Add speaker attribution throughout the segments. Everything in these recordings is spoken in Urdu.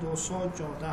Speaker 1: 214।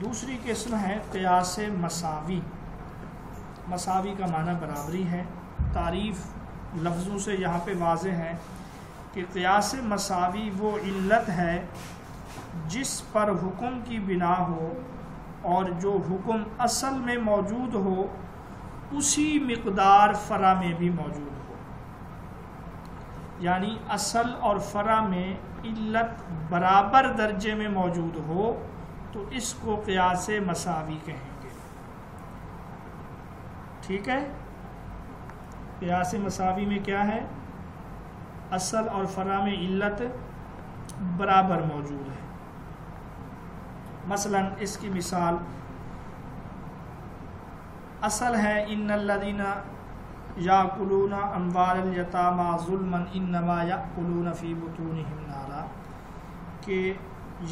Speaker 1: دوسری قسم ہے قیاس مساوی۔ مساوی کا معنی برابری ہے۔ تعریف لفظوں سے یہاں پہ واضح ہے کہ قیاس مساوی وہ علت ہے جس پر حکم کی بنا ہو اور جو حکم اصل میں موجود ہو اسی مقدار فرع میں بھی موجود ہو، یعنی اصل اور فرع میں علت برابر درجے میں موجود ہو تو اس کو قیاس مساوی کہیں گے۔ ٹھیک ہے، قیاس مساوی میں کیا ہے؟ اصل اور فرع میں علت برابر موجود ہے۔ مثلا اس کی مثال اصل ہے ان الذین یاکلون اموال الیتامی ظلما انما یاکلون فی بطونہم نارا، کہ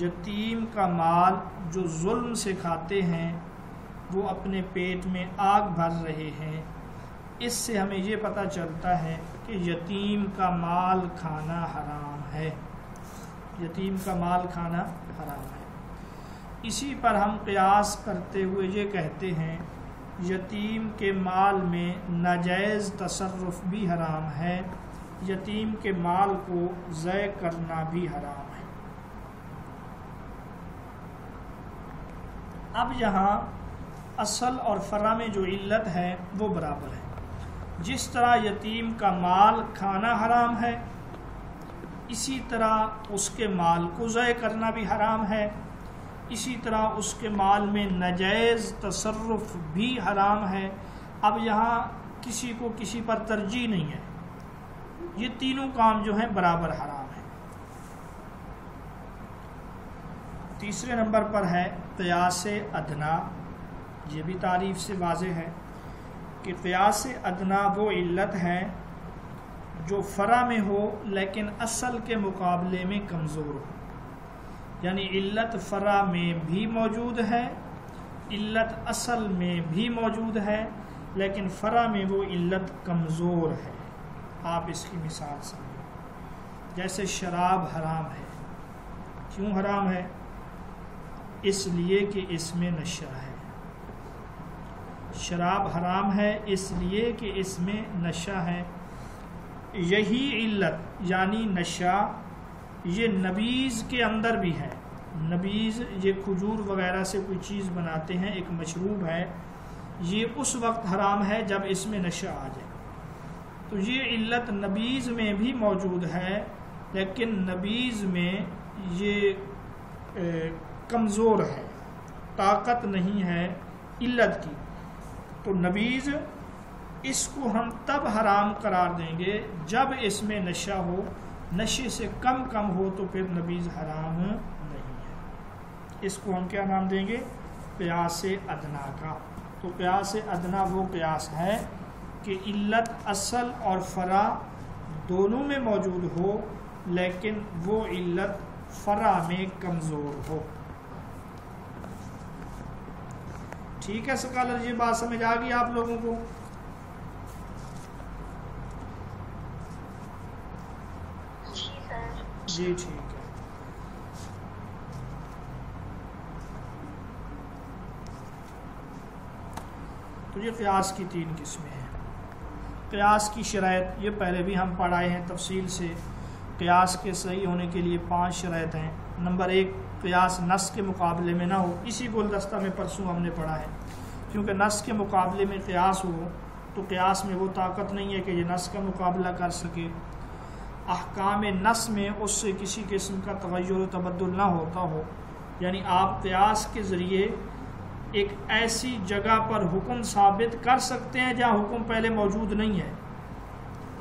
Speaker 1: یتیم کا مال جو ظلم سے کھاتے ہیں وہ اپنے پیٹ میں آگ بھر رہے ہیں۔ اس سے ہمیں یہ پتہ چلتا ہے کہ یتیم کا مال کھانا حرام ہے، یتیم کا مال کھانا حرام ہے۔ اسی پر ہم قیاس کرتے ہوئے یہ کہتے ہیں یتیم کے مال میں ناجائز تصرف بھی حرام ہے، یتیم کے مال کو ضائع کرنا بھی حرام ہے۔ اب یہاں اصل اور فرع میں جو علت ہے وہ برابر ہے۔ جس طرح یتیم کا مال کھانا حرام ہے، اسی طرح اس کے مال کو ضائع کرنا بھی حرام ہے، اسی طرح اس کے مال میں ناجائز تصرف بھی حرام ہے۔ اب یہاں کسی کو کسی پر ترجیح نہیں ہے، یہ تینوں کام جو ہیں برابر حرام ہیں۔ تیسرے نمبر پر ہے قیاس ادنا۔ یہ بھی تعریف سے واضح ہے کہ قیاس ادنا وہ علت ہے جو فرع میں ہو لیکن اصل کے مقابلے میں کمزور ہو، یعنی علت فرع میں بھی موجود ہے، علت اصل میں بھی موجود ہے، لیکن فرع میں وہ علت کمزور ہے۔ آپ اس کی مثال سمجھیں، جیسے شراب حرام ہے۔ کیوں حرام ہے؟ اس لیے کہ اس میں نشہ ہے۔ شراب حرام ہے اس لیے کہ اس میں نشہ ہے۔ یہی علت یعنی نشہ یہ نبیذ کے اندر بھی ہے۔ نبیذ یہ کھجور وغیرہ سے کوئی چیز بناتے ہیں، ایک مشروب ہے، یہ اس وقت حرام ہے جب اس میں نشہ آ جائے۔ تو یہ علت نبیذ میں بھی موجود ہے، لیکن نبیذ میں یہ کمزور ہے، طاقت نہیں ہے علت کی۔ تو نبیذ اس کو ہم تب حرام قرار دیں گے جب اس میں نشہ ہو، نشے سے کم ہو تو پھر نبیذ حرام نہیں ہے۔ اس کو ہم کیا نام دیں گے؟ قیاس ادنا کا۔ تو قیاس ادنا وہ قیاس ہے کہ علت اصل اور فرع دونوں میں موجود ہو لیکن وہ علت فرع میں کمزور ہو۔ ٹھیک ہے سکالر، یہ بات سمجھ آ گئی آپ لوگوں کو؟ جی ٹھیک ہے۔ تو یہ قیاس کی تین قسمیں ہیں۔ قیاس کی شرائط یہ پہلے بھی ہم پڑھائے ہیں تفصیل سے۔ قیاس کے صحیح ہونے کے لیے 5 شرائط ہیں۔ نمبر 1، قیاس نص کے مقابلے میں نہ ہو۔ اسی گلدستہ میں پرسوں ہم نے پڑھا ہے، کیونکہ نص کے مقابلے میں قیاس ہو تو قیاس میں وہ طاقت نہیں ہے کہ یہ نص کا مقابلہ کر سکے۔ احکام نص میں اس سے کسی قسم کا تغیر و تبدل نہ ہوتا ہو، یعنی آپ قیاس کے ذریعے ایک ایسی جگہ پر حکم ثابت کر سکتے ہیں جہاں حکم پہلے موجود نہیں ہے،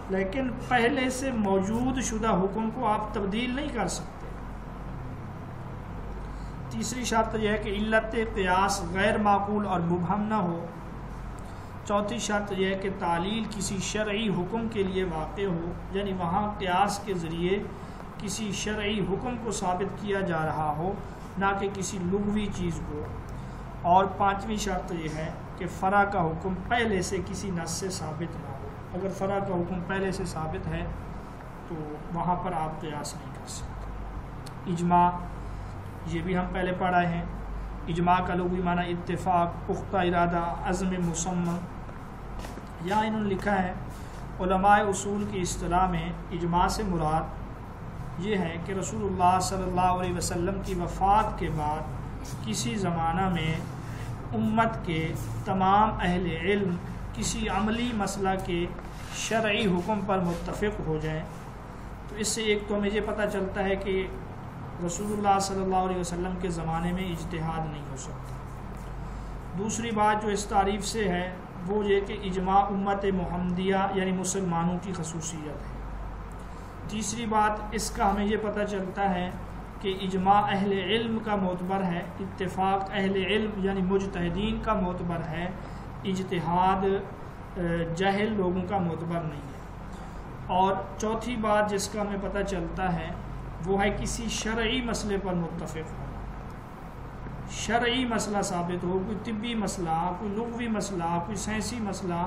Speaker 1: لیکن پہلے سے موجود شدہ حکم کو آپ تبدیل نہیں کر سکتے۔ تیسری شرط یہ ہے کہ علت قیاس غیر معقول اور مبہم نہ ہو۔ چوتھی شرط یہ ہے کہ تعلیل کسی شرعی حکم کے لیے واقع ہو، یعنی وہاں قیاس کے ذریعے کسی شرعی حکم کو ثابت کیا جا رہا ہو، نہ کہ کسی لغوی چیز کو۔ اور پانچویں شرط یہ ہے کہ فرع کا حکم پہلے سے کسی نص سے ثابت نہ ہو۔ اگر فرع کا حکم پہلے سے ثابت ہے تو وہاں پر آپ قیاس نہیں کر سکتے۔ اجماع یہ بھی ہم پہلے پڑھائے ہیں۔ اجماع کا لغوی معنی اتفاق، پختہ ارادہ، عزم مسمى۔ یہاں انہوں نے لکھا ہے علماء اصول کی اصطلاح میں اجماع سے مراد یہ ہے کہ رسول اللہ صلی اللہ علیہ وسلم کی وفات کے بعد کسی زمانہ میں امت کے تمام اہل علم کسی عملی مسئلہ کے شرعی حکم پر متفق ہو جائیں۔ تو اس سے ایک تو ہمیں یہ پتہ چلتا ہے کہ رسول اللہ صلی اللہ علیہ وسلم کے زمانے میں اجتہاد نہیں ہو سکتا۔ دوسری بات جو اس تعریف سے ہے وہ یہ کہ اجماع امت محمدیہ یعنی مسلمانوں کی خصوصیت ہے۔ تیسری بات اس کا ہمیں یہ پتہ چلتا ہے کہ اجماع اہل علم کا معتبر ہے، اتفاق اہل علم یعنی مجتہدین کا معتبر ہے، اجتہاد جاہل لوگوں کا معتبر نہیں ہے۔ اور چوتھی بات جس کا ہمیں پتہ چلتا ہے وہ ہے کسی شرعی مسئلے پر متفق ہونا۔ شرعی مسئلہ ثابت ہو، کوئی طبی مسئلہ، کوئی لغوی مسئلہ، کوئی سائنسی مسئلہ،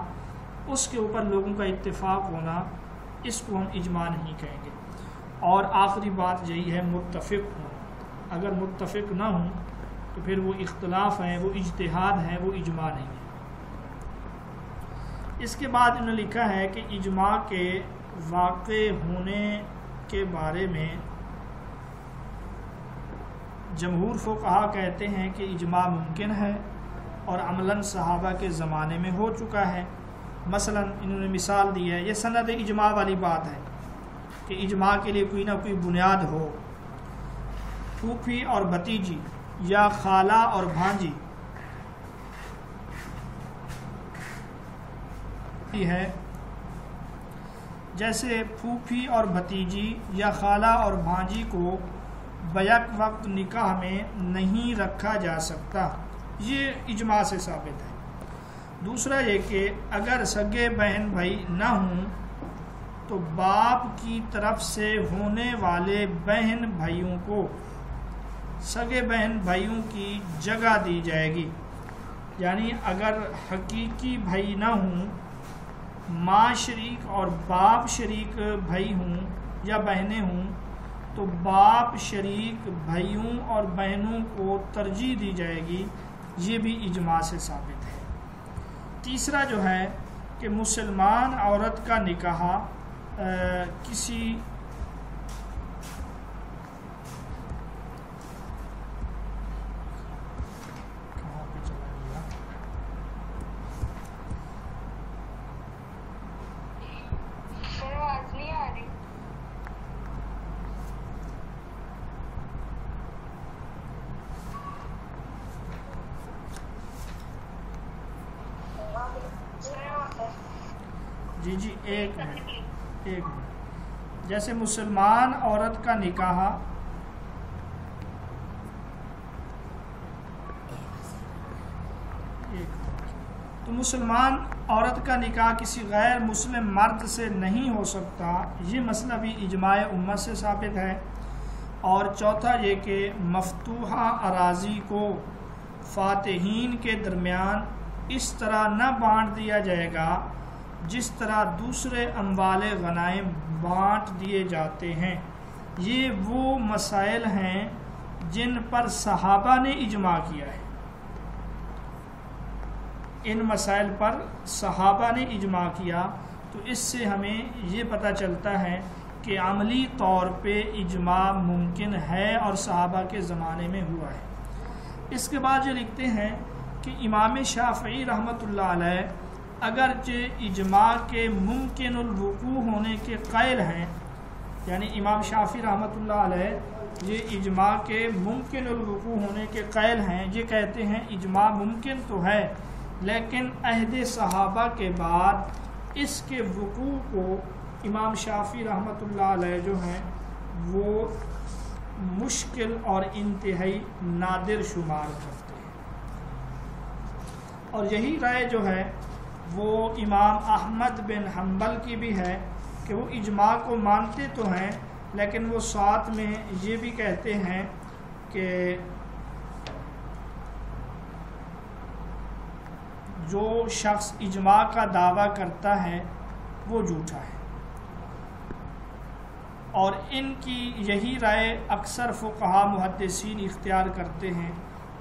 Speaker 1: اس کے اوپر لوگوں کا اتفاق ہونا، اس کو ہم اجماع نہیں کہیں گے۔ اور آخری بات یہی ہے متفق ہونا۔ اگر متفق نہ ہوں تو پھر وہ اختلاف ہیں، وہ اجتہاد ہیں، وہ اجماع نہیں ہے۔ اس کے بعد انہوں نے لکھا ہے کہ اجماع کے واقع ہونے کے بارے میں جمہور فقہا کہتے ہیں کہ اجماع ممکن ہے اور عملاً صحابہ کے زمانے میں ہو چکا ہے۔ مثلا انہوں نے مثال دی ہے، یہ سند اجماع والی بات ہے کہ اجماع کے لیے کوئی نہ کوئی بنیاد ہو۔ پھوپھی اور بھتیجی یا خالہ اور بھانجی ہے، جیسے پھوپھی اور بھتیجی یا خالہ اور بھانجی کو بیک وقت نکاح میں نہیں رکھا جا سکتا، یہ اجماع سے ثابت ہے۔ دوسرا یہ کہ اگر سگے بہن بھائی نہ ہوں تو باپ کی طرف سے ہونے والے بہن بھائیوں کو سگے بہن بھائیوں کی جگہ دی جائے گی، یعنی اگر حقیقی بھائی نہ ہوں، ماں شریک اور باپ شریک بھائی ہوں یا بہنیں ہوں، تو باپ شریک بھائیوں اور بہنوں کو ترجیح دی جائے گی، یہ بھی اجماع سے ثابت ہے۔ تیسرا جو ہے کہ مسلمان عورت کا نکاح کسی جی ایک منٹ جیسے مسلمان عورت کا نکاح تو مسلمان عورت کا نکاح کسی غیر مسلم مرد سے نہیں ہو سکتا، یہ مسئلہ بھی اجماع امت سے ثابت ہے۔ اور چوتھا یہ کہ مفتوحہ اراضی کو فاتحین کے درمیان اس طرح نہ بانٹ دیا جائے گا جس طرح دوسرے اموال غنائم بانٹ دیے جاتے ہیں۔ یہ وہ مسائل ہیں جن پر صحابہ نے اجماع کیا ہے، ان مسائل پر صحابہ نے اجماع کیا، تو اس سے ہمیں یہ پتہ چلتا ہے کہ عملی طور پہ اجماع ممکن ہے اور صحابہ کے زمانے میں ہوا ہے۔ اس کے بعد یہ لکھتے ہیں کہ امام شافعی رحمۃ اللہ علیہ اگرچہ اجماع کے ممکن الوقوع ہونے کے قائل ہیں، یعنی امام شافعی رحمۃ اللہ علیہ یہ اجماع کے ممکن الوقوع ہونے کے قائل ہیں، یہ کہتے ہیں اجماع ممکن تو ہے لیکن عہد صحابہ کے بعد اس کے وقوع کو امام شافعی رحمۃ اللہ علیہ جو ہیں وہ مشکل اور انتہائی نادر شمار کرتے ہیں۔ اور یہی رائے جو ہے وہ امام احمد بن حنبل کی بھی ہے کہ وہ اجماع کو مانتے تو ہیں لیکن وہ ساتھ میں یہ بھی کہتے ہیں کہ جو شخص اجماع کا دعویٰ کرتا ہے وہ جھوٹا ہے۔ اور ان کی یہی رائے اکثر فقہا محدثین اختیار کرتے ہیں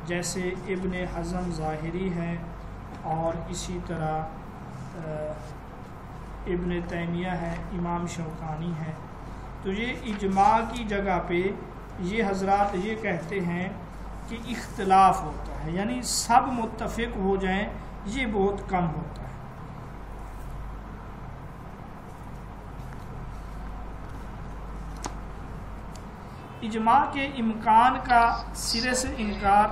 Speaker 1: جیسے ابن حزم ظاہری ہے اور اسی طرح ابن تیمیہ ہے، امام شوکانی ہے. تو یہ اجماع کی جگہ پہ یہ حضرات یہ کہتے ہیں کہ اختلاف ہوتا ہے، یعنی سب متفق ہو جائیں یہ بہت کم ہوتا ہے. اجماع کے امکان کا سرے سے انکار،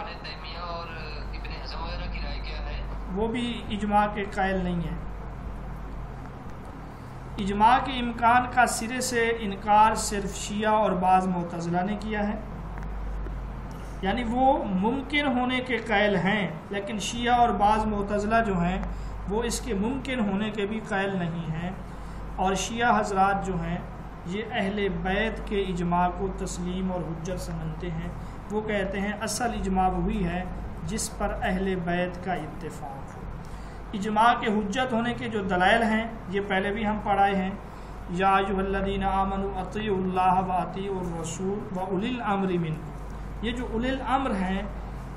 Speaker 1: وہ بھی اجماع کے قائل نہیں ہیں. اجماع کے امکان کا سرے سے انکار صرف شیعہ اور بعض معتزلہ نے کیا ہے، یعنی وہ ممکن ہونے کے قائل ہیں، لیکن شیعہ اور بعض معتزلہ جو ہیں وہ اس کے ممکن ہونے کے بھی قائل نہیں ہیں. اور شیعہ حضرات جو ہیں یہ اہل بیت کے اجماع کو تسلیم اور حجت سمجھتے ہیں. وہ کہتے ہیں اصل اجماع وہی ہے جس پر اہل بیت کا اتفاق ہو. اجماع کے حجت ہونے کے جو دلائل ہیں یہ پہلے بھی ہم پڑھائے ہیں. یا ایھا الذین آمنوا اطیعوا اللہ واطیعوا الرسول واولی الامر منکم. یہ جو اولی الامر ہیں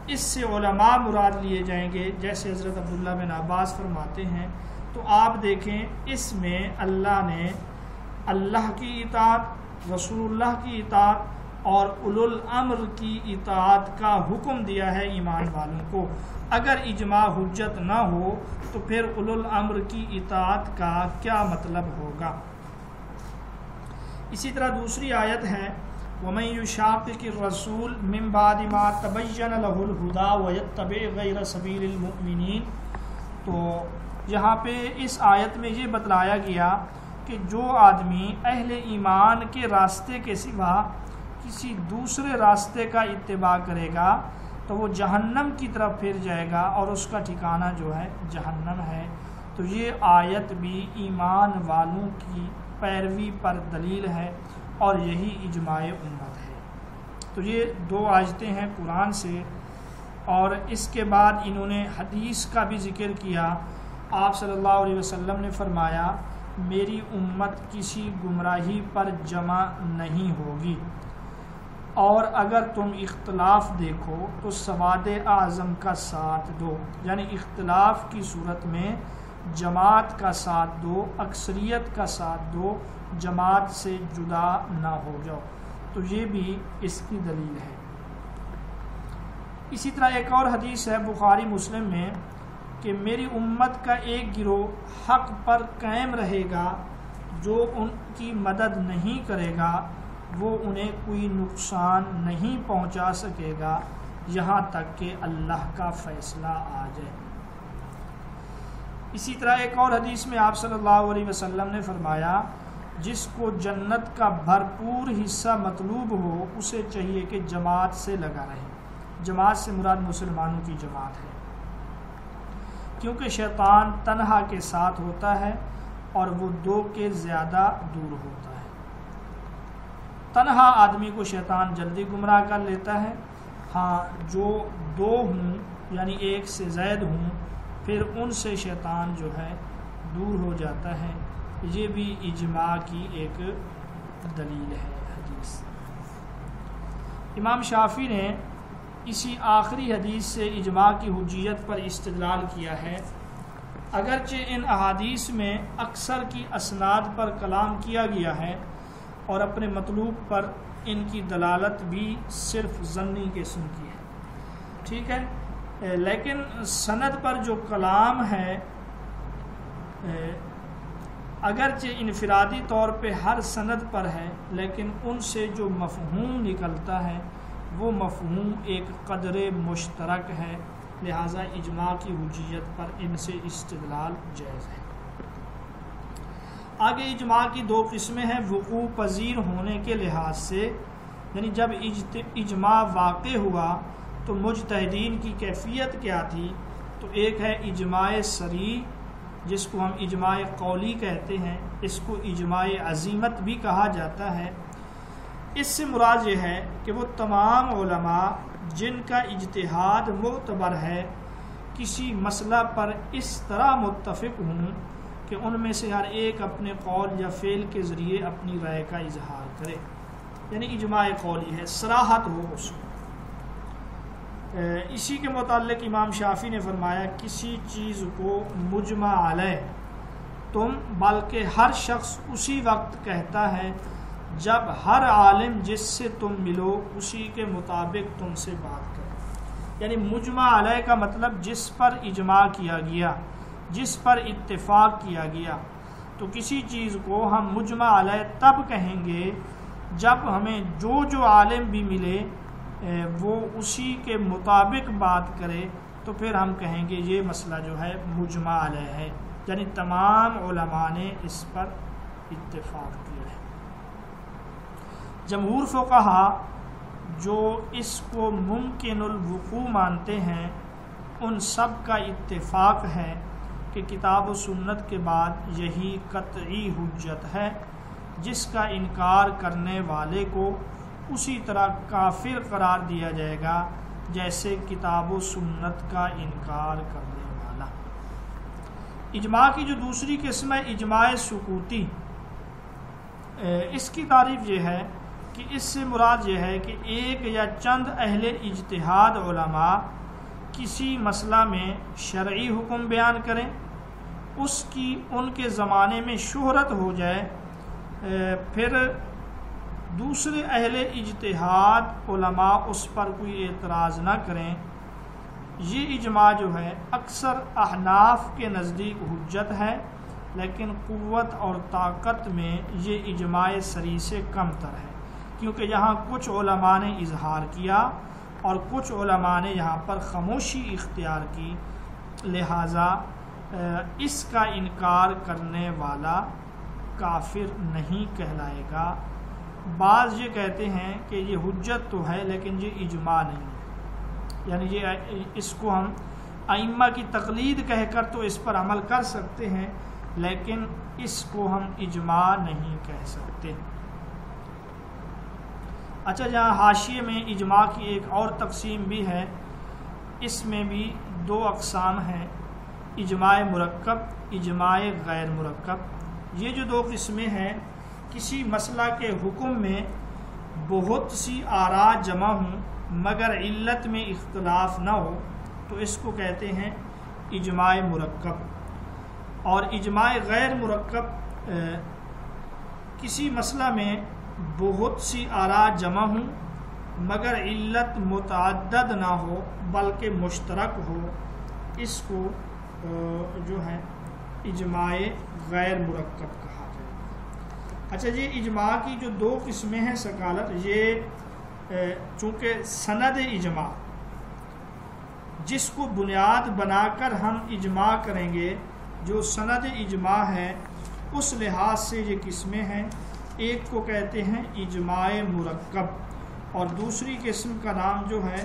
Speaker 1: اس سے علماء مراد لیے جائیں گے، جیسے حضرت عبداللہ بن عباس فرماتے ہیں. تو آپ دیکھیں اس میں اللہ نے اللہ کی اطاعت، رسول اللہ کی اطاعت اور اولو الامر کی اطاعت کا حکم دیا ہے ایمان والوں کو. اگر اجماع حجت نہ ہو تو پھر اولو الامر کی اطاعت کا کیا مطلب ہوگا. اسی طرح دوسری آیت ہے وَمَن يُشَاقِقِ الرَّسُولَ مِن بَعْدِ مَا تَبَيَّنَ لَهُ الْهُدَىٰ وَيَتَّبِعْ غَيْرَ سَبِيلِ الْمُؤْمِنِينَ. تو یہاں پہ اس آیت میں یہ بتلایا گیا کہ جو آدمی اہل ایمان کے راستے کے سوا کسی دوسرے راستے کا اتباع کرے گا تو وہ جہنم کی طرف پھر جائے گا اور اس کا ٹھکانہ جو ہے جہنم ہے. تو یہ آیت بھی ایمان والوں کی پیروی پر دلیل ہے اور یہی اجماع امت ہے. تو یہ دو آیتیں ہیں قرآن سے، اور اس کے بعد انہوں نے حدیث کا بھی ذکر کیا. آپ صلی اللہ علیہ وسلم نے فرمایا میری امت کسی گمراہی پر جمع نہیں ہوگی، اور اگر تم اختلاف دیکھو تو سواد اعظم کا ساتھ دو، یعنی اختلاف کی صورت میں جماعت کا ساتھ دو، اکثریت کا ساتھ دو، جماعت سے جدا نہ ہو جاؤ. تو یہ بھی اس کی دلیل ہے. اسی طرح ایک اور حدیث ہے بخاری مسلم میں کہ میری امت کا ایک گروہ حق پر قائم رہے گا، جو ان کی مدد نہیں کرے گا وہ انہیں کوئی نقصان نہیں پہنچا سکے گا یہاں تک کہ اللہ کا فیصلہ آ جائے. اسی طرح ایک اور حدیث میں آپ صلی اللہ علیہ وسلم نے فرمایا جس کو جنت کا بھرپور حصہ مطلوب ہو اسے چاہیے کہ جماعت سے لگا رہے. جماعت سے مراد مسلمانوں کی جماعت ہے، کیونکہ شیطان تنہا کے ساتھ ہوتا ہے اور وہ دو کے زیادہ دور ہوتا ہے. تنہا آدمی کو شیطان جلدی گمراہ کر لیتا ہے، ہاں جو دو ہوں یعنی ایک سے زائد ہوں پھر ان سے شیطان جو ہے دور ہو جاتا ہے. یہ بھی اجماع کی ایک دلیل ہے حدیث. امام شافعی نے اسی آخری حدیث سے اجماع کی حجیت پر استدلال کیا ہے. اگرچہ ان احادیث میں اکثر کی اسناد پر کلام کیا گیا ہے اور اپنے مطلوب پر ان کی دلالت بھی صرف ظنی قسم کی ہے، ٹھیک ہے، لیکن سند پر جو کلام ہے اگرچہ انفرادی طور پہ ہر سند پر ہے لیکن ان سے جو مفہوم نکلتا ہے وہ مفہوم ایک قدر مشترک ہے، لہٰذا اجماع کی حجیت پر ان سے استدلال جائز ہے. آگے اجماع کی دو قسمیں ہیں وقوع پذیر ہونے کے لحاظ سے، یعنی جب اجماع واقع ہوا تو مجتہدین کی کیفیت کیا تھی. تو ایک ہے اجماع صریح جس کو ہم اجماع قولی کہتے ہیں، اس کو اجماع عزیمت بھی کہا جاتا ہے. اس سے مراد یہ ہے کہ وہ تمام علماء جن کا اجتہاد معتبر ہے کسی مسئلہ پر اس طرح متفق ہوں کہ ان میں سے ہر ایک اپنے قول یا فعل کے ذریعے اپنی رائے کا اظہار کرے، یعنی اجماع قولی ہے، صراحت ہو اس میں. اسی کے متعلق امام شافعی نے فرمایا کسی چیز کو مجمع علیہ تم بلکہ ہر شخص اسی وقت کہتا ہے جب ہر عالم جس سے تم ملو اسی کے مطابق تم سے بات کرے۔ یعنی مجمع علیہ کا مطلب جس پر اجماع کیا گیا، جس پر اتفاق کیا گیا۔ تو کسی چیز کو ہم مجمع علیہ تب کہیں گے جب ہمیں جو عالم بھی ملے وہ اسی کے مطابق بات کرے، تو پھر ہم کہیں گے یہ مسئلہ جو ہے مجمع علیہ ہے، یعنی تمام علماء نے اس پر اتفاق کیا ہے۔ جمہور فقہا جو اس کو ممکن الوقوع مانتے ہیں ان سب کا اتفاق ہے کہ کتاب و سنت کے بعد یہی قطعی حجت ہے، جس کا انکار کرنے والے کو اسی طرح کافر قرار دیا جائے گا جیسے کتاب و سنت کا انکار کرنے والا۔ اجماع کی جو دوسری قسم ہے اجماع سکوتی، اس کی تعریف یہ ہے کہ اس سے مراد یہ ہے کہ ایک یا چند اہل اجتہاد علماء کسی مسئلہ میں شرعی حکم بیان کریں، اس کی ان کے زمانے میں شہرت ہو جائے، پھر دوسرے اہل اجتہاد علماء اس پر کوئی اعتراض نہ کریں۔ یہ اجماع جو ہے اکثر احناف کے نزدیک حجت ہے، لیکن قوت اور طاقت میں یہ اجماع سری سے کم تر ہے، کیونکہ یہاں کچھ علماء نے اظہار کیا اور کچھ علماء نے یہاں پر خاموشی اختیار کی، لہٰذا اس کا انکار کرنے والا کافر نہیں کہلائے گا۔ بعض یہ کہتے ہیں کہ یہ حجت تو ہے لیکن یہ اجماع نہیں ہے، یعنی اس کو ہم ائمہ کی تقلید کہہ کر تو اس پر عمل کر سکتے ہیں، لیکن اس کو ہم اجماع نہیں کہہ سکتے۔ اچھا، جہاں حاشیے میں اجماع کی ایک اور تقسیم بھی ہے، اس میں بھی دو اقسام ہیں، اجماع مرکب، اجماع غیر مرکب۔ یہ جو دو قسمیں ہیں، کسی مسئلہ کے حکم میں بہت سی آراء جمع ہوں مگر علت میں اختلاف نہ ہو تو اس کو کہتے ہیں اجماع مرکب۔ اور اجماع غیر مرکب، کسی مسئلہ میں بہت سی آراء جمع ہوں مگر علت متعدد نہ ہو بلکہ مشترک ہو، اس کو جو ہے اجماع غیر مرکب کہا جائے۔ اچھا، یہ اجماع کی جو دو قسمیں ہیں سکالر، یہ چونکہ سند اجماع جس کو بنیاد بنا کر ہم اجماع کریں گے، جو سند اجماع ہے، اس لحاظ سے یہ قسمیں ہیں۔ ایک کو کہتے ہیں اجماع مرکب اور دوسری قسم کا نام جو ہے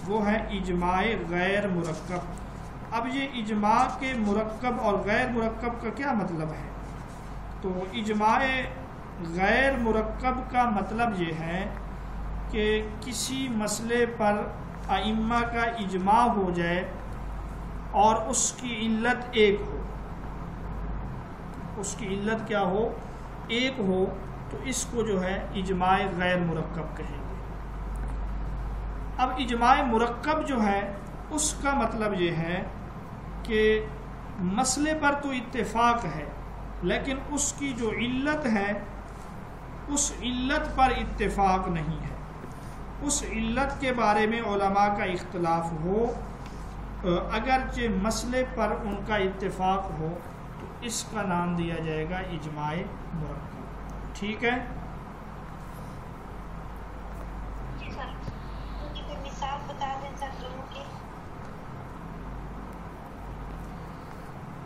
Speaker 1: وہ ہے اجماع غیر مرکب۔ اب یہ اجماع کے مرکب اور غیر مرکب کا کیا مطلب ہے؟ تو اجماع غیر مرکب کا مطلب یہ ہے کہ کسی مسئلے پر ائمہ کا اجماع ہو جائے اور اس کی علت ایک ہو، اس کی علت کیا ہو؟ ایک ہو، تو اس کو جو ہے اجماع غیر مرکب کہیں گے۔ اب اجماع مرکب جو ہے اس کا مطلب یہ ہے کہ مسئلے پر تو اتفاق ہے لیکن اس کی جو علت ہے اس علت پر اتفاق نہیں ہے، اس علت کے بارے میں علماء کا اختلاف ہو، اگرچہ مسئلے پر ان کا اتفاق ہو، تو اس کا نام دیا جائے گا اجماع مرکب۔ ٹھیک ہے؟
Speaker 2: جی سر، ان کی کوئی مثال بتا دیں سر دونوں کی۔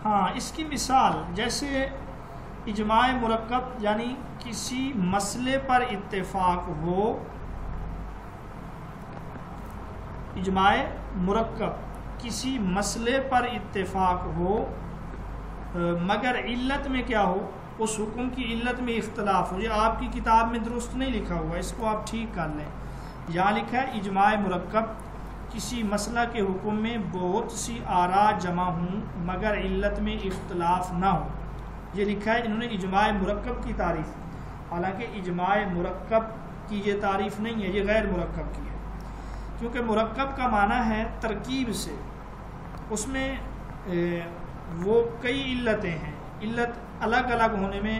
Speaker 1: ہاں، اس کی مثال جیسے اجماع مرکب یعنی کسی مسئلے پر اتفاق ہو، اجماع مرکب کسی مسئلے پر اتفاق ہو مگر علت میں کیا ہو؟ اس حکم کی علت میں اختلاف ہو۔ یہ آپ کی کتاب میں درست نہیں لکھا ہوا، اس کو آپ ٹھیک کر لیں۔ یہاں لکھا ہے اجماع مرکب کسی مسئلہ کے حکم میں بہت سی آراء جمع ہوں مگر علت میں اختلاف نہ ہو، یہ لکھا ہے انہوں نے اجماع مرکب کی تعریف، حالانکہ اجماع مرکب کی یہ تعریف نہیں ہے، یہ غیر مرکب کی ہے۔ کیونکہ مرکب کا معنی ہے ترکیب سے، اس میں وہ کئی علتیں ہیں، علت الگ الگ ہونے میں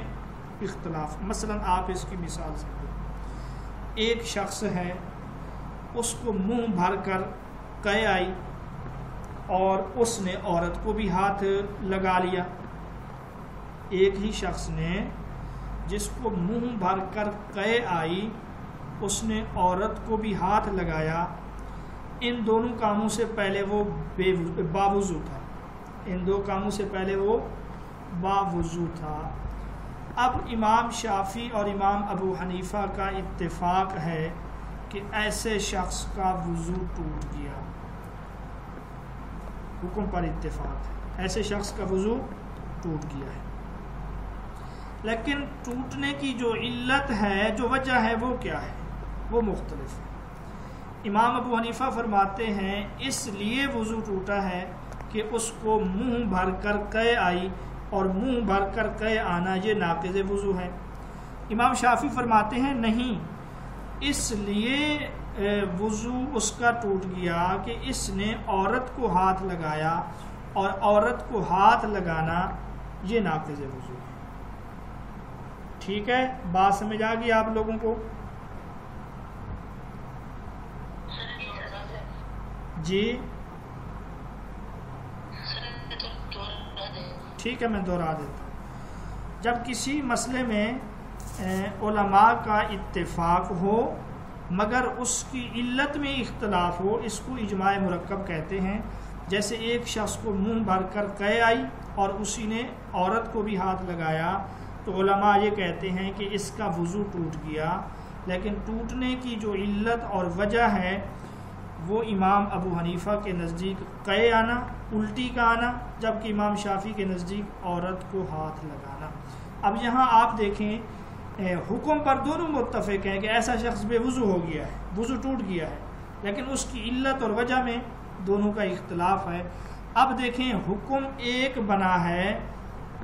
Speaker 1: اختلاف۔ مثلا آپ اس کی مثال سمجھیں، ایک شخص ہے، اس کو منہ بھر کر قے آئی اور اس نے عورت کو بھی ہاتھ لگا لیا۔ ایک ہی شخص نے جس کو منہ بھر کر قے آئی، اس نے عورت کو بھی ہاتھ لگایا، ان دونوں کاموں سے پہلے وہ باوضو تھا، ان دو کاموں سے پہلے وہ باوضو تھا۔ اب امام شافعی اور امام ابو حنیفہ کا اتفاق ہے کہ ایسے شخص کا وضو ٹوٹ گیا، حکم پر اتفاق ہے، ایسے شخص کا وضو ٹوٹ گیا ہے۔ لیکن ٹوٹنے کی جو علت ہے، جو وجہ ہے، وہ کیا ہے؟ وہ مختلف ہے۔ امام ابو حنیفہ فرماتے ہیں اس لیے وضو ٹوٹا ہے کہ اس کو منہ بھر کر قے آئی، اور منہ بھر کر قے آنا یہ ناقض وضو ہے۔ امام شافعی فرماتے ہیں نہیں، اس لیے وضو اس کا ٹوٹ گیا کہ اس نے عورت کو ہاتھ لگایا، اور عورت کو ہاتھ لگانا یہ ناقض وضو ہے۔ ٹھیک ہے، بات سمجھ آ گئی آپ لوگوں کو؟ جی ٹھیک ہے، میں دوہرا دیتا ہوں۔ جب کسی مسئلے میں علماء کا اتفاق ہو مگر اس کی علت میں اختلاف ہو، اس کو اجماع مرکب کہتے ہیں۔ جیسے ایک شخص کو منہ بھر کر قے آئی اور اسی نے عورت کو بھی ہاتھ لگایا، تو علماء یہ کہتے ہیں کہ اس کا وضو ٹوٹ گیا، لیکن ٹوٹنے کی جو علت اور وجہ ہے وہ امام ابو حنیفہ کے نزدیک قے آنا، الٹی کا آنا، جبکہ امام شافعی کے نزدیک عورت کو ہاتھ لگانا۔ اب یہاں آپ دیکھیں حکم پر دونوں متفق ہیں کہ ایسا شخص بے وضو ہو گیا ہے، وضو ٹوٹ گیا ہے، لیکن اس کی علت اور وجہ میں دونوں کا اختلاف ہے۔ اب دیکھیں حکم ایک بنا ہے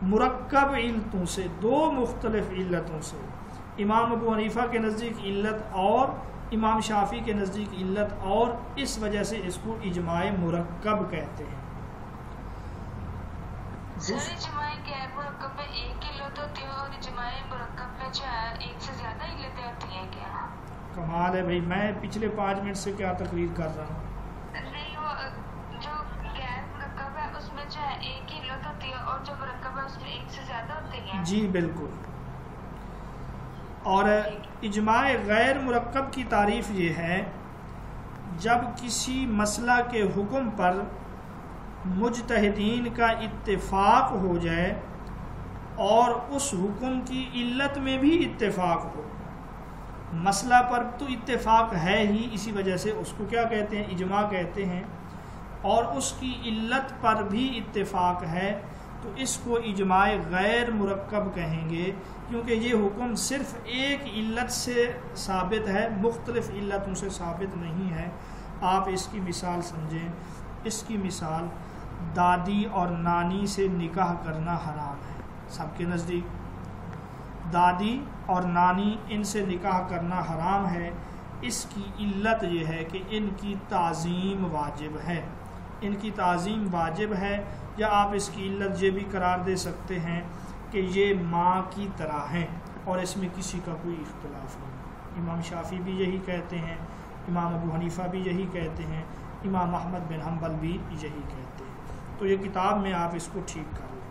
Speaker 1: مرکب علتوں سے، دو مختلف علتوں سے، امام ابو حنیفہ کے نزدیک علت اور امام شافعی کے نزدیک علت، اور اس وجہ سے اس کو اجماع مرکب کہتے ہیں۔
Speaker 3: سر اجماع غیر مرکب میں ایک علت ہوتی ہے اور اجماع مرکب میں جو ہے ایک سے زیادہ علتیں ہوتی ہیں کیا؟
Speaker 1: کمال ہے بھائی، میں پچھلے 5 منٹ سے کیا تقریر کر رہا ہوں۔
Speaker 3: نہیں، وہ جو غیر مرکب ہے اس میں جو ہے ایک ہی علت ہوتی ہے، اور جو مرکب ہے اس میں ایک سے زیادہ ہوتے ہیں۔
Speaker 1: جی بالکل۔ اور اجماع غیر مرکب کی تعریف یہ ہے جب کسی مسئلہ کے حکم پر مجتہدین کا اتفاق ہو جائے اور اس حکم کی علت میں بھی اتفاق ہو۔ مسئلہ پر تو اتفاق ہے ہی، اسی وجہ سے اس کو کیا کہتے ہیں؟ اجماع کہتے ہیں، اور اس کی علت پر بھی اتفاق ہے تو اس کو اجماع غیر مرکب کہیں گے، کیونکہ یہ حکم صرف ایک علت سے ثابت ہے، مختلف علتوں سے ثابت نہیں ہے۔ آپ اس کی مثال سمجھیں، اس کی مثال دادی اور نانی سے نکاح کرنا حرام ہے، سب کے نزدیک دادی اور نانی ان سے نکاح کرنا حرام ہے۔ اس کی علت یہ ہے کہ ان کی تعظیم واجب ہے، ان کی تعظیم واجب ہے، یا آپ اس کی علت یہ بھی قرار دے سکتے ہیں کہ یہ ماں کی طرح ہیں اور اس میں کسی کا کوئی اختلاف نہیں۔ امام شافعی بھی یہی کہتے ہیں، امام ابو حنیفہ بھی یہی کہتے ہیں، امام احمد بن حنبل بھی یہی کہتے ہیں۔ تو یہ کتاب میں آپ اس کو ٹھیک کر لیں۔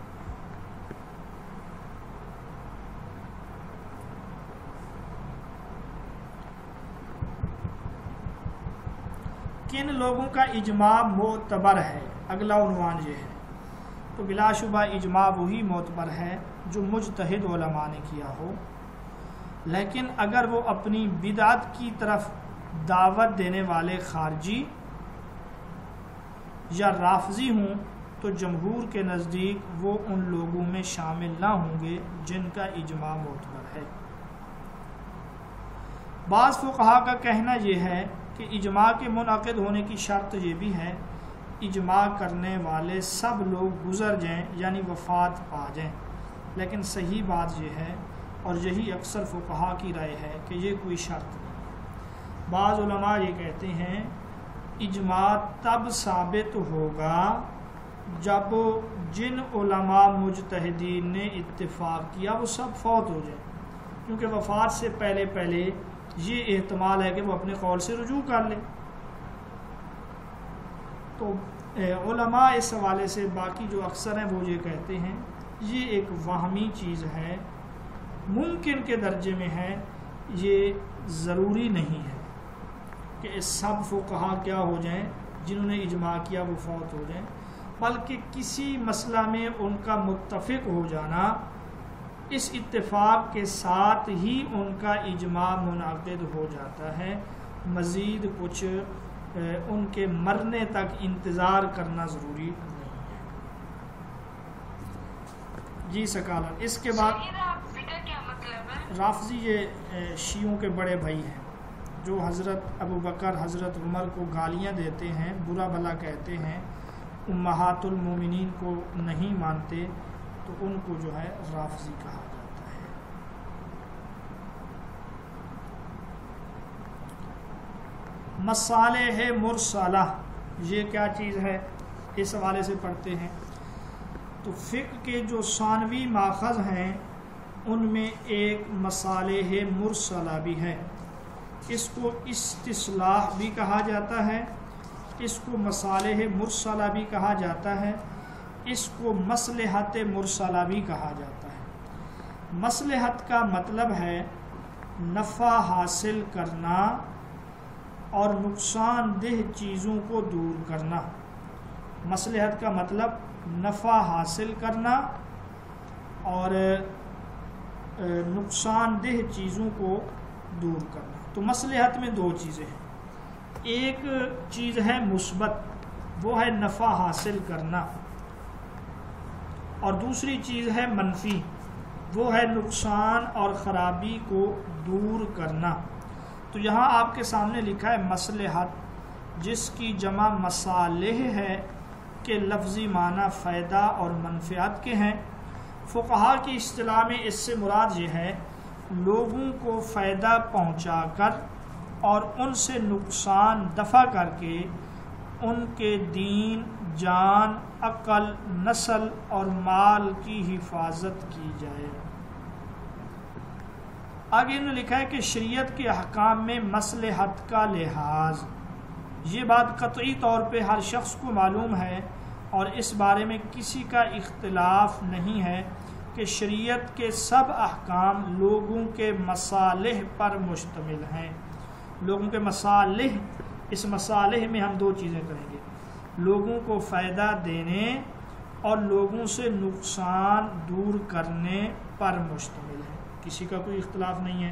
Speaker 1: کن لوگوں کا اجماع معتبر ہے؟ اگلا عنوان یہ ہے۔ تو بلا شبہ اجماع وہی معتبر ہے جو مجتہد علماء نے کیا ہو، لیکن اگر وہ اپنی بدعت کی طرف دعوت دینے والے خارجی یا رافضی ہوں تو جمہور کے نزدیک وہ ان لوگوں میں شامل نہ ہوں گے جن کا اجماع معتبر ہے۔ بعض فقہا کا کہنا یہ ہے کہ اجماع کے منعقد ہونے کی شرط یہ بھی ہے اجماع کرنے والے سب لوگ گزر جائیں، یعنی وفات پا جائیں، لیکن صحیح بات یہ ہے اور یہی اکثر فقہا کی رائے ہے کہ یہ کوئی شرط نہیں۔ بعض علماء یہ کہتے ہیں اجماع تب ثابت ہوگا جب جن علماء مجتہدین نے اتفاق کیا وہ سب فوت ہو جائیں، کیونکہ وفات سے پہلے پہلے یہ احتمال ہے کہ وہ اپنے قول سے رجوع کر لیں۔ تو علماء اس حوالے سے باقی جو اکثر ہیں وہ یہ کہتے ہیں یہ ایک وہمی چیز ہے، ممکن کے درجے میں ہے، یہ ضروری نہیں ہے کہ سب فقہا کیا ہو جائیں جنہوں نے اجماع کیا وہ فوت ہو جائیں، بلکہ کسی مسئلہ میں ان کا متفق ہو جانا، اس اتفاق کے ساتھ ہی ان کا اجماع منعقد ہو جاتا ہے، مزید کچھ ان کے مرنے تک انتظار کرنا ضروری نہیں ہے۔ جی سکالر، اس کے بعد
Speaker 3: رافضی کا کیا مطلب ہے؟
Speaker 1: رافضی یہ شیعوں کے بڑے بھائی ہیں جو حضرت ابو بکر حضرت عمر کو گالیاں دیتے ہیں، برا بھلا کہتے ہیں، امہات المومنین کو نہیں مانتے، تو ان کو جو ہے رافضی کہا جاتا ہے۔ مصالح مرسلہ یہ کیا چیز ہے، اس حوالے سے پڑھتے ہیں۔ تو فقہ کے جو ثانوی ماخذ ہیں ان میں ایک مصالح مرسلہ بھی ہے، اس کو استصلاح بھی کہا جاتا ہے، اس کو مصالح مرسلہ بھی کہا جاتا ہے، اس کو مصلحت مرسلہ بھی کہا جاتا ہے۔ مصلحت کا مطلب ہے نفع حاصل کرنا اور نقصان دہ چیزوں کو دور کرنا۔ مصلحت کا مطلب نفع حاصل کرنا اور نقصان دہ چیزوں کو دور کرنا۔ تو مصلحت میں دو چیزیں ہیں، ایک چیز ہے مثبت، وہ ہے نفع حاصل کرنا، اور دوسری چیز ہے منفی، وہ ہے نقصان اور خرابی کو دور کرنا۔ تو یہاں آپ کے سامنے لکھا ہے مصلحت، جس کی جمع مصالح ہے کہ لفظی معنی فائدہ اور منفعت کے ہیں۔ فقہا کی اصطلاح میں اس سے مراد یہ ہے لوگوں کو فائدہ پہنچا کر اور ان سے نقصان دفع کر کے ان کے دین، جان، عقل، نسل اور مال کی حفاظت کی جائے۔ آگے انہوں نے لکھا ہے کہ شریعت کے احکام میں مصلحت کا لحاظ، یہ بات قطعی طور پہ ہر شخص کو معلوم ہے اور اس بارے میں کسی کا اختلاف نہیں ہے کہ شریعت کے سب احکام لوگوں کے مصالح پر مشتمل ہیں۔ لوگوں کے مصالح، اس مصالح میں ہم دو چیزیں کریں گے، لوگوں کو فائدہ دینے اور لوگوں سے نقصان دور کرنے پر مشتمل ہے، کسی کا کوئی اختلاف نہیں ہے۔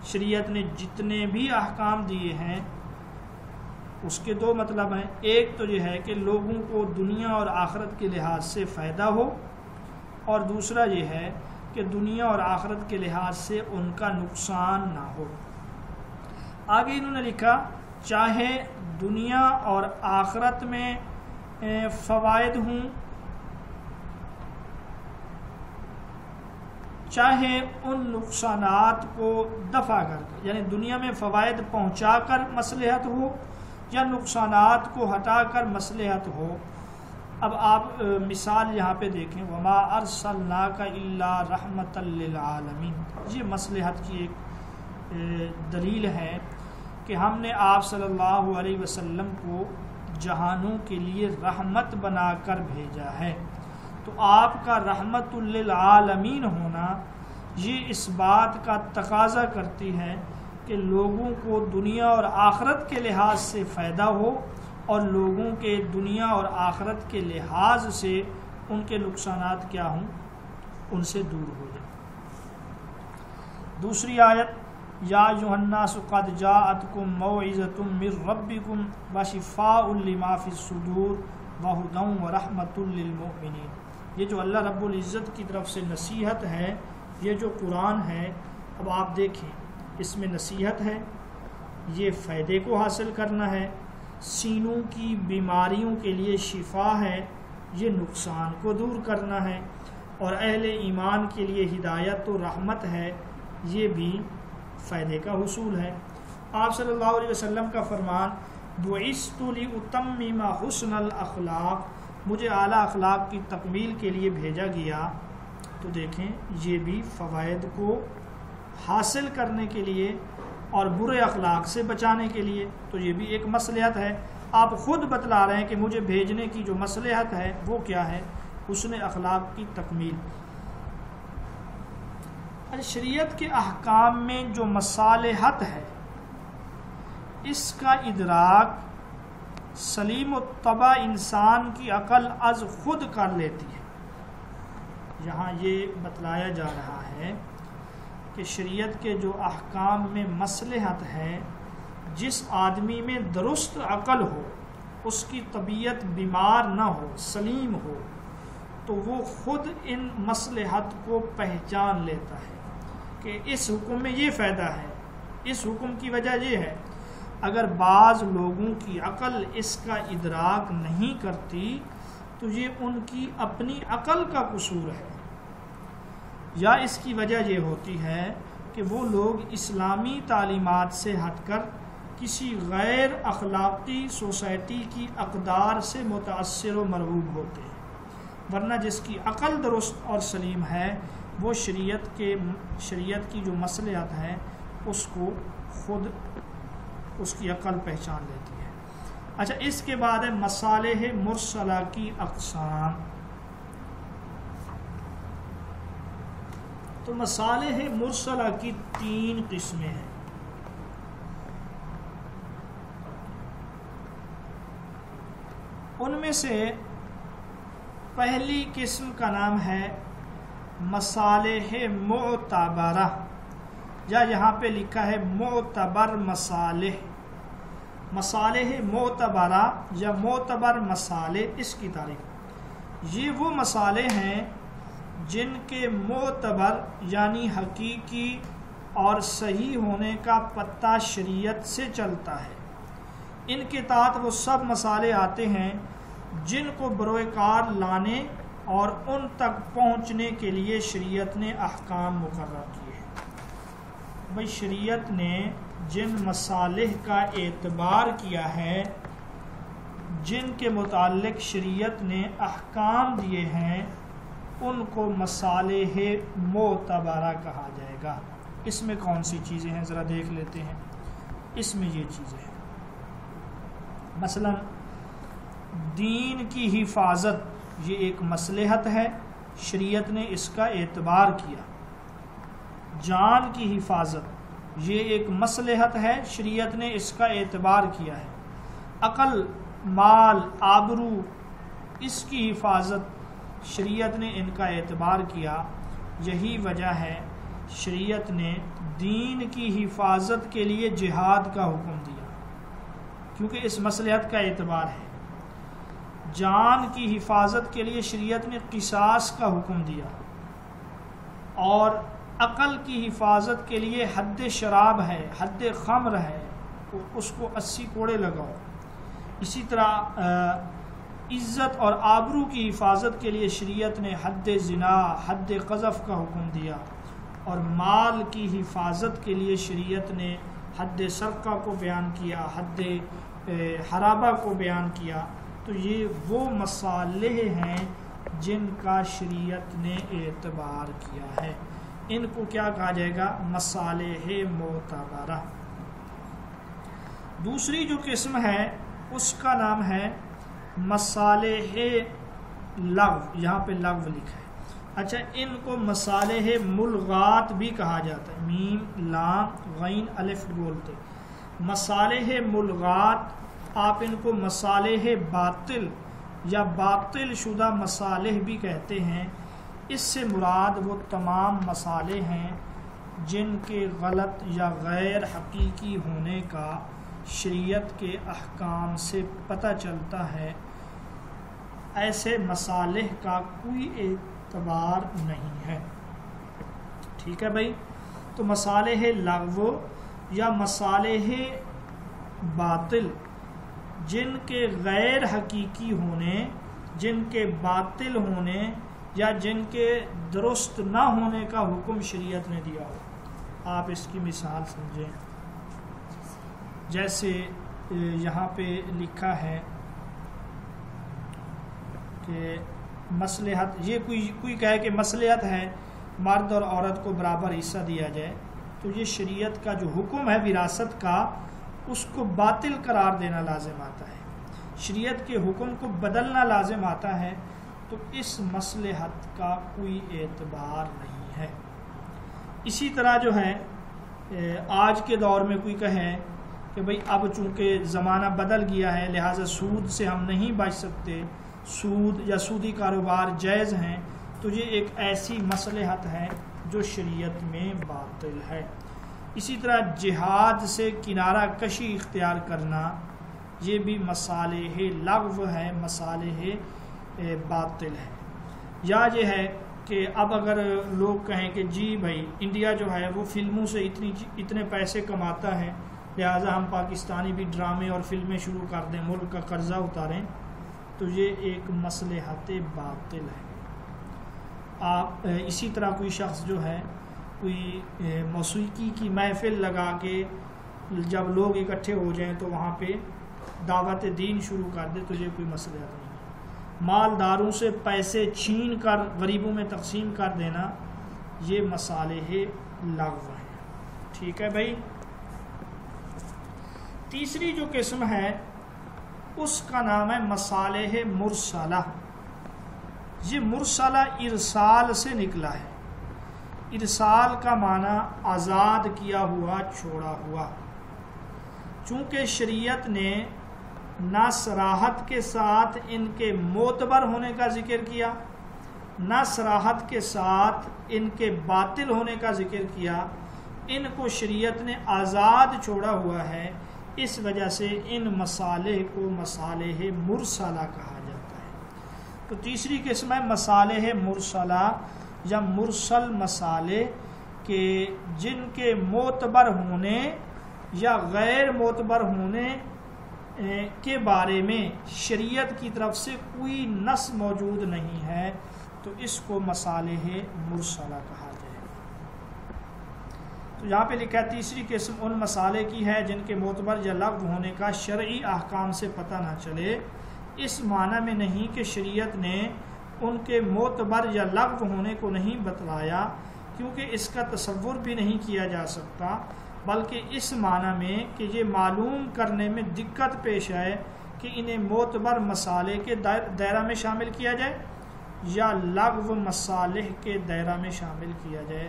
Speaker 1: شریعت نے جتنے بھی احکام دیے ہیں اس کے دو مطلب ہیں، ایک تو یہ ہے کہ لوگوں کو دنیا اور آخرت کے لحاظ سے فائدہ ہو، اور دوسرا یہ ہے کہ دنیا اور آخرت کے لحاظ سے ان کا نقصان نہ ہو۔ آگے انہوں نے لکھا چاہے دنیا اور آخرت میں فوائد ہوں، چاہے ان نقصانات کو دفع کر کے، یعنی دنیا میں فوائد پہنچا کر مصلحت ہو یا نقصانات کو ہٹا کر مصلحت ہو۔ اب آپ مثال یہاں پہ دیکھیں، وما ارسلناک الا رحمۃ للعالمین، یہ مصلحت کی ایک دلیل ہے کہ ہم نے آپ صلی اللہ علیہ وسلم کو جہانوں کے لیے رحمت بنا کر بھیجا ہے۔ تو آپ کا رحمت للعالمین ہونا یہ اس بات کا تقاضا کرتی ہے کہ لوگوں کو دنیا اور آخرت کے لحاظ سے فائدہ ہو اور لوگوں کے دنیا اور آخرت کے لحاظ سے ان کے نقصانات کیا ہوں، ان سے دور ہو جائیں۔ دوسری آیت، یا ایھا الناس قد جاءتکم موعظۃ من ربکم وشفاء لما فی الصدور وہدی ورحمۃ للمؤمنین، یہ جو اللہ رب العزت کی طرف سے نصیحت ہے، یہ جو قرآن ہے، اب آپ دیکھیں اس میں نصیحت ہے، یہ فائدے کو حاصل کرنا ہے، سینوں کی بیماریوں کے لیے شفا ہے، یہ نقصان کو دور کرنا ہے، اور اہل ایمان کے لیے ہدایت و رحمت ہے، یہ بھی فائدے کا حصول ہے۔ آپ صلی اللہ علیہ وسلم کا فرمان بعثت لأتمم حسن الاخلاق، مجھے اعلیٰ اخلاق کی تکمیل کے لیے بھیجا گیا. تو دیکھیں یہ بھی فوائد کو حاصل کرنے کے لیے اور برے اخلاق سے بچانے کے لیے، تو یہ بھی ایک مصلحت ہے. آپ خود بتلا رہے ہیں کہ مجھے بھیجنے کی جو مصلحت ہے وہ کیا ہے؟ حسن اخلاق کی تکمیل. شریعت کے احکام میں جو مصالحت ہے اس کا ادراک سلیم الطبع انسان کی عقل از خود کر لیتی ہے. یہاں یہ بتلایا جا رہا ہے کہ شریعت کے جو احکام میں مصلحت ہے، جس آدمی میں درست عقل ہو، اس کی طبیعت بیمار نہ ہو، سلیم ہو، تو وہ خود ان مصلحت کو پہچان لیتا ہے کہ اس حکم میں یہ فائدہ ہے، اس حکم کی وجہ یہ ہے. اگر بعض لوگوں کی عقل اس کا ادراک نہیں کرتی تو یہ ان کی اپنی عقل کا قصور ہے، یا اس کی وجہ یہ ہوتی ہے کہ وہ لوگ اسلامی تعلیمات سے ہٹ کر کسی غیر اخلاقی سوسائٹی کی اقدار سے متاثر و مرغوب ہوتے ہیں. ورنہ جس کی عقل درست اور سلیم ہے وہ شریعت کی جو مصلحت ہے اس کو خود اس کی عقل پہچان لیتی ہے. اچھا، اس کے بعد ہے مصالح مرسلہ کی اقسام. تو مصالح مرسلہ کی 3 قسمیں ہیں. ان میں سے پہلی قسم کا نام ہے مصالح معتبرہ، یا یہاں پہ لکھا ہے معتبر مصالح. مصالح معتبرہ یا معتبر مصالح، اس کی تعریف، یہ وہ مصالح ہیں جن کے معتبر یعنی حقیقی اور صحیح ہونے کا پتہ شریعت سے چلتا ہے. ان کے تحت وہ سب مصالح آتے ہیں جن کو بروئے کار لانے اور ان تک پہنچنے کے لیے شریعت نے احکام مقرر کیے ہیں. بھئی شریعت نے جن مصالح کا اعتبار کیا ہے، جن کے متعلق شریعت نے احکام دیے ہیں، ان کو مصالح معتبرہ کہا جائے گا. اس میں کون سی چیزیں ہیں ذرا دیکھ لیتے ہیں. اس میں یہ چیزیں ہیں، مثلا دین کی حفاظت، یہ ایک مصلحت ہے، شریعت نے اس کا اعتبار کیا. جان کی حفاظت، یہ ایک مصلحت ہے، شریعت نے اس کا اعتبار کیا ہے. عقل، مال، آبرو، اس کی حفاظت شریعت نے ان کا اعتبار کیا. یہی وجہ ہے شریعت نے دین کی حفاظت کے لیے جہاد کا حکم دیا، کیونکہ اس مصلحت کا اعتبار ہے. جان کی حفاظت کے لیے شریعت نے قصاص کا حکم دیا، اور عقل کی حفاظت کے لیے حد شراب ہے، حد خمر ہے، تو اس کو 80 کوڑے لگاؤ. اسی طرح عزت اور آبرو کی حفاظت کے لیے شریعت نے حد زنا، حد قذف کا حکم دیا، اور مال کی حفاظت کے لیے شریعت نے حد سرقہ کو بیان کیا، حد حرابہ کو بیان کیا. تو یہ وہ مصالح ہیں جن کا شریعت نے اعتبار کیا ہے. ان کو کیا کہا جائے گا؟ مصالح معتبرہ. دوسری جو قسم ہے اس کا نام ہے مصالح لغو. یہاں پہ لغو لکھا ہے. اچھا، ان کو مصالح ملغات بھی کہا جاتا ہے، میم لام غین الف بولتے. مصالح ملغات، آپ ان کو مصالح باطل یا باطل شدہ مصالح بھی کہتے ہیں. اس سے مراد وہ تمام مصالح ہیں جن کے غلط یا غیر حقیقی ہونے کا شریعت کے احکام سے پتہ چلتا ہے. ایسے مصالح کا کوئی اعتبار نہیں ہے. ٹھیک ہے بھائی. تو مصالح لغو یا مصالح باطل، جن کے غیر حقیقی ہونے، جن کے باطل ہونے یا جن کے درست نہ ہونے کا حکم شریعت نے دیا ہو. آپ اس کی مثال سمجھیں. جیسے یہاں پہ لکھا ہے کہ مصلحت، یہ کوئی کہے کہ مصلحت ہے مرد اور عورت کو برابر حصہ دیا جائے، تو یہ شریعت کا جو حکم ہے وراثت کا اس کو باطل قرار دینا لازم آتا ہے، شریعت کے حکم کو بدلنا لازم آتا ہے، تو اس مصلحت کا کوئی اعتبار نہیں ہے۔ اسی طرح جو ہے آج کے دور میں کوئی کہے کہ بھئی اب چونکہ زمانہ بدل گیا ہے لہٰذا سود سے ہم نہیں بچ سکتے، سود یا سودی کاروبار جائز ہیں، تو یہ ایک ایسی مصلحت ہے جو شریعت میں باطل ہے۔ اسی طرح جہاد سے کنارہ کشی اختیار کرنا یہ بھی مصالح لغو ہے، مصالح باطل ہے۔ یا یہ ہے کہ اب اگر لوگ کہیں کہ جی بھائی انڈیا جو ہے وہ فلموں سے اتنے پیسے کماتا ہے لہٰذا ہم پاکستانی بھی ڈرامے اور فلمیں شروع کر دیں، ملک کا قرضہ اتاریں، تو یہ ایک مصلحت باطل ہے۔ آپ اسی طرح کوئی شخص جو ہے کوئی موسیقی کی محفل لگا کے جب لوگ اکٹھے ہو جائیں تو وہاں پہ دعوت دین شروع کر دے، تو یہ کوئی مصلحت نہیں ہے۔ مالداروں سے پیسے چھین کر غریبوں میں تقسیم کر دینا یہ مصالح لغو ہیں۔ ٹھیک ہے بھائی، تیسری جو قسم ہے اس کا نام ہے مصالح مرسلہ۔ یہ مرسلہ ارسال سے نکلا ہے، ارسال کا معنی آزاد کیا ہوا، چھوڑا ہوا۔ چونکہ شریعت نے نہ صراحت کے ساتھ ان کے معتبر ہونے کا ذکر کیا، نہ صراحت کے ساتھ ان کے باطل ہونے کا ذکر کیا، ان کو شریعت نے آزاد چھوڑا ہوا ہے، اس وجہ سے ان مصالح کو مصالح مرسلہ کہا جاتا ہے۔ تو تیسری قسم ہے مصالح مرسلہ یا مرسل مصالح کہ جن کے معتبر ہونے یا غیر معتبر ہونے کے بارے میں شریعت کی طرف سے کوئی نص موجود نہیں ہے، تو اس کو مصالح مرسلہ کہا جائے گا۔ تو یہاں پہ لکھا ہے تیسری قسم ان مصالح کی ہے جن کے معتبر یا لغو ہونے کا شرعی احکام سے پتہ نہ چلے، اس معنی میں نہیں کہ شریعت نے ان کے معتبر یا لغو ہونے کو نہیں بتلایا، کیونکہ اس کا تصور بھی نہیں کیا جا سکتا، بلکہ اس معنی میں کہ یہ معلوم کرنے میں دقت پیش آئے کہ انہیں معتبر مصالح کے دائرہ میں شامل کیا جائے یا لغو مصالح کے دائرہ میں شامل کیا جائے،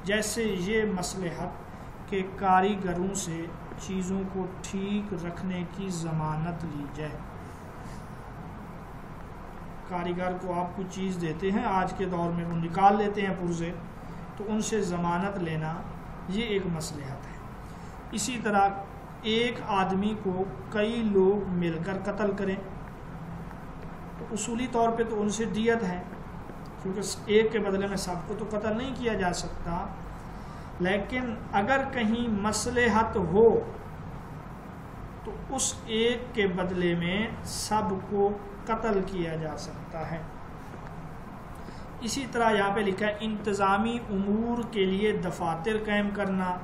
Speaker 1: جیسے یہ مصلحت کہ کاریگروں سے چیزوں کو ٹھیک رکھنے کی ضمانت لی جائے۔ کاریگر کو آپ کوئی چیز دیتے ہیں، آج کے دور میں وہ نکال لیتے ہیں پرزے، تو ان سے ضمانت لینا یہ ایک مصلحت ہے۔ اسی طرح ایک آدمی کو کئی لوگ مل کر قتل کریں تو اصولی طور پہ تو ان سے دیت ہے، کیونکہ ایک کے بدلے میں سب کو تو قتل نہیں کیا جا سکتا، لیکن اگر کہیں مصلحت ہو تو اس ایک کے بدلے میں سب کو قتل کیا جا سکتا ہے۔ اسی طرح یہاں پہ لکھا ہے انتظامی امور کے لیے دفاتر قائم کرنا،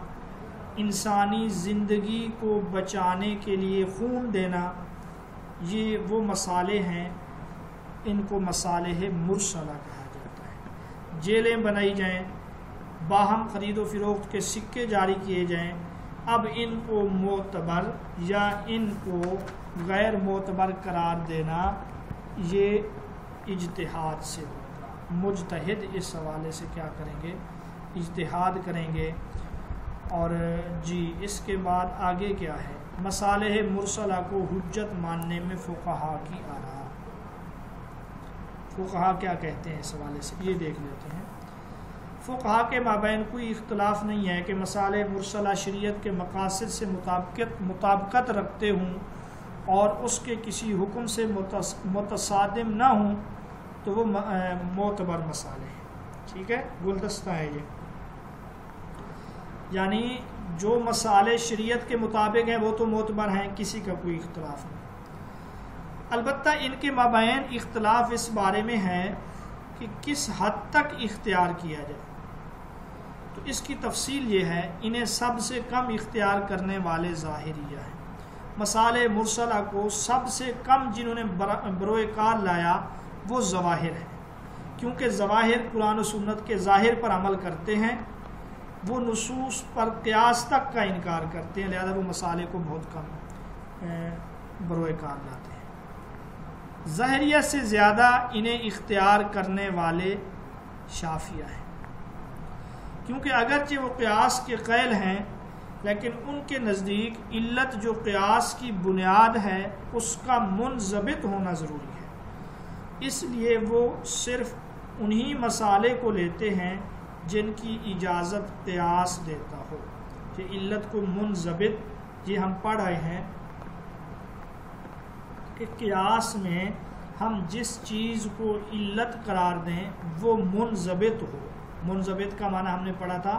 Speaker 1: انسانی زندگی کو بچانے کے لیے خون دینا، یہ وہ مصالح ہیں، ان کو مصالح مرسلہ کہا جاتا ہے۔ جیلیں بنائی جائیں، باہم خرید و فروخت کے سکے جاری کیے جائیں، اب ان کو معتبر یا ان کو غیر معتبر قرار دینا یہ اجتہاد سے ہوگا۔ مجتہد اس حوالے سے کیا کریں گے؟ اجتہاد کریں گے۔ اور جی اس کے بعد آگے کیا ہے؟ مصالح مرسلہ کو حجت ماننے میں فقہا کی آراء، فقہا کیا کہتے ہیں اس حوالے سے یہ دیکھ لیتے ہیں۔ فقہا کے مابین کوئی اختلاف نہیں ہے کہ مصالح مرسلہ شریعت کے مقاصد سے مطابقت رکھتے ہوں اور اس کے کسی حکم سے متصادم نہ ہوں تو وہ معتبر مصالح ہیں۔ ٹھیک ہے، گلدستہ ہے یہ، یعنی جو مصالح شریعت کے مطابق ہیں وہ تو معتبر ہیں، کسی کا کوئی اختلاف نہیں۔ البتہ ان کے مابین اختلاف اس بارے میں ہے کہ کس حد تک اختیار کیا جائے، تو اس کی تفصیل یہ ہے، انہیں سب سے کم اختیار کرنے والے ظاہریہ ہیں، مصالح مرسلہ کو سب سے کم جنہوں نے بروئے کار لایا وہ ظواہر ہیں، کیونکہ ظواہر قرآن و سنت کے ظاہر پر عمل کرتے ہیں، وہ نصوص پر قیاس تک کا انکار کرتے ہیں، لہذا وہ مصالح کو بہت کم بروئے کار لاتے ہیں۔ ظاہریہ سے زیادہ انہیں اختیار کرنے والے شافعیہ ہیں، کیونکہ اگرچہ وہ قیاس کے قائل ہیں لیکن ان کے نزدیک علت جو قیاس کی بنیاد ہے اس کا منضبط ہونا ضروری ہے، اس لیے وہ صرف انہی مصالح کو لیتے ہیں جن کی اجازت قیاس دیتا ہو۔ کہ علت کو منضبط، یہ ہم پڑھ رہے ہیں کہ قیاس میں ہم جس چیز کو علت قرار دیں وہ منضبط ہو، منضبط کا معنی ہم نے پڑھا تھا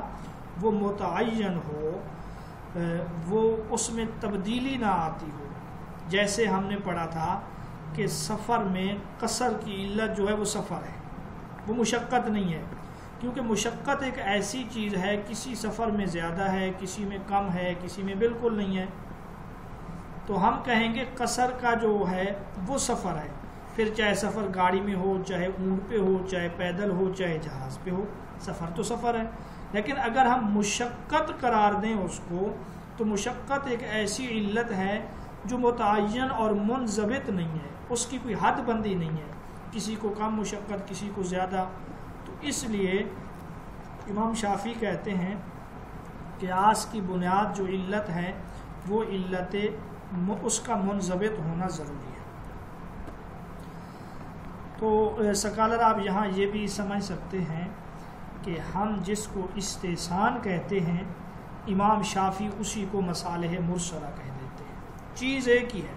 Speaker 1: وہ متعین ہو، وہ اس میں تبدیلی نہ آتی ہو۔ جیسے ہم نے پڑھا تھا کہ سفر میں قصر کی علت جو ہے وہ سفر ہے، وہ مشقت نہیں ہے، کیونکہ مشقت ایک ایسی چیز ہے کسی سفر میں زیادہ ہے، کسی میں کم ہے، کسی میں بالکل نہیں ہے، تو ہم کہیں گے قصر کا جو ہے وہ سفر ہے، پھر چاہے سفر گاڑی میں ہو، چاہے اونٹ پہ ہو، چاہے پیدل ہو، چاہے جہاز پہ ہو، سفر تو سفر ہے۔ لیکن اگر ہم مشقت قرار دیں اس کو تو مشقت ایک ایسی علت ہے جو متعین اور منضبط نہیں ہے، اس کی کوئی حد بندی نہیں ہے، کسی کو کم مشقت، کسی کو زیادہ۔ تو اس لیے امام شافعی کہتے ہیں قیاس کی بنیاد جو علت ہے وہ علت اس کا منضبط ہونا ضروری ہے۔ تو سکالر آپ یہاں یہ بھی سمجھ سکتے ہیں کہ ہم جس کو استحسان کہتے ہیں امام شافعی اسی کو مصالح مرسلہ کہہ دیتے ہیں، چیز ایک ہی ہے۔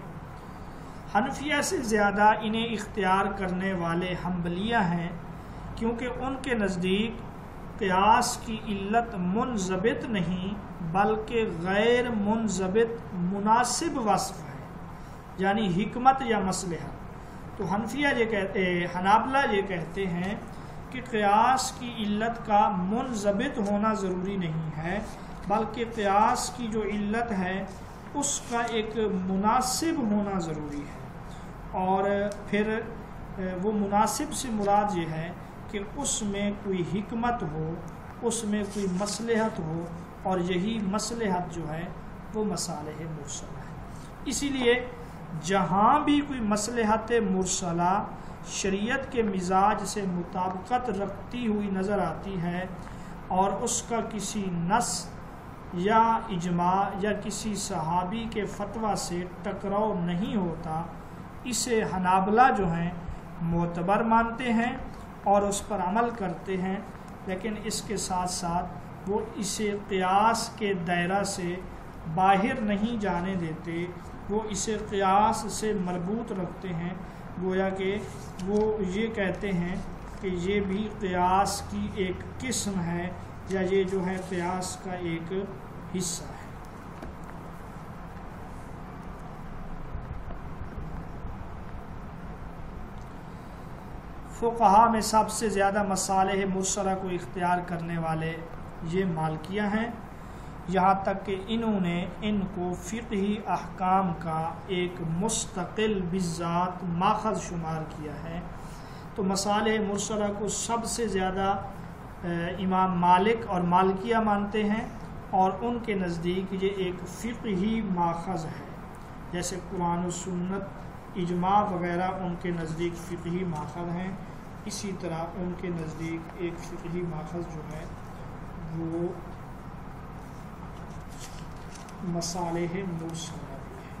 Speaker 1: حنفیہ سے زیادہ انہیں اختیار کرنے والے حنبلیہ ہیں، کیونکہ ان کے نزدیک قیاس کی علت منضبط نہیں بلکہ غیر منضبط مناسب وصف ہے، یعنی حکمت یا مصلحت۔ تو حنابلہ یہ کہتے ہیں کہ قیاس کی علت کا منضبط ہونا ضروری نہیں ہے، بلکہ قیاس کی جو علت ہے اس کا ایک مناسب ہونا ضروری ہے، اور پھر وہ مناسب سے مراد یہ ہے کہ اس میں کوئی حکمت ہو، اس میں کوئی مصلحت ہو، اور یہی مصلحت جو ہے وہ مصالح مرسلہ ہے۔ اسی لیے جہاں بھی کوئی مصلحت مرسلہ شریعت کے مزاج سے مطابقت رکھتی ہوئی نظر آتی ہے اور اس کا کسی نص یا اجماع یا کسی صحابی کے فتویٰ سے ٹکراؤ نہیں ہوتا، اسے حنابلہ جو ہیں معتبر مانتے ہیں اور اس پر عمل کرتے ہیں، لیکن اس کے ساتھ ساتھ وہ اسے قیاس کے دائرہ سے باہر نہیں جانے دیتے، وہ اسے قیاس سے مربوط رکھتے ہیں، گویا کہ وہ یہ کہتے ہیں کہ یہ بھی قیاس کی ایک قسم ہے یا یہ جو ہے قیاس کا ایک حصہ ہے۔ فقہا میں سب سے زیادہ مصالح مرسلہ کو اختیار کرنے والے یہ مالکیہ ہیں، یہاں تک کہ انہوں نے ان کو فقہی احکام کا ایک مستقل بذات ماخذ شمار کیا ہے۔ تو مصالح مرسلہ کو سب سے زیادہ امام مالک اور مالکیہ مانتے ہیں، اور ان کے نزدیک یہ ایک فقہی ماخذ ہے، جیسے قرآن و سنت، اجماع وغیرہ ان کے نزدیک فقہی ماخذ ہیں، اسی طرح ان کے نزدیک ایک فقہی ماخذ جو ہے وہ مصالح مرسلہ بھی ہے۔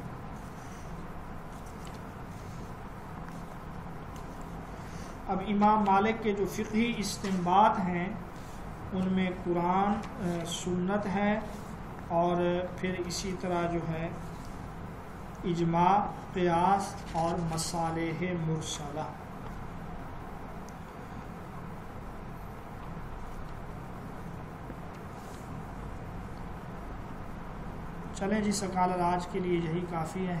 Speaker 1: اب امام مالک کے جو فقہی استنباط ہیں ان میں قرآن، سنت ہے، اور پھر اسی طرح جو ہے اجماع، قیاس اور مصالح مرسلہ۔ چلیں جی سکالر آج کے لیے یہی کافی ہے۔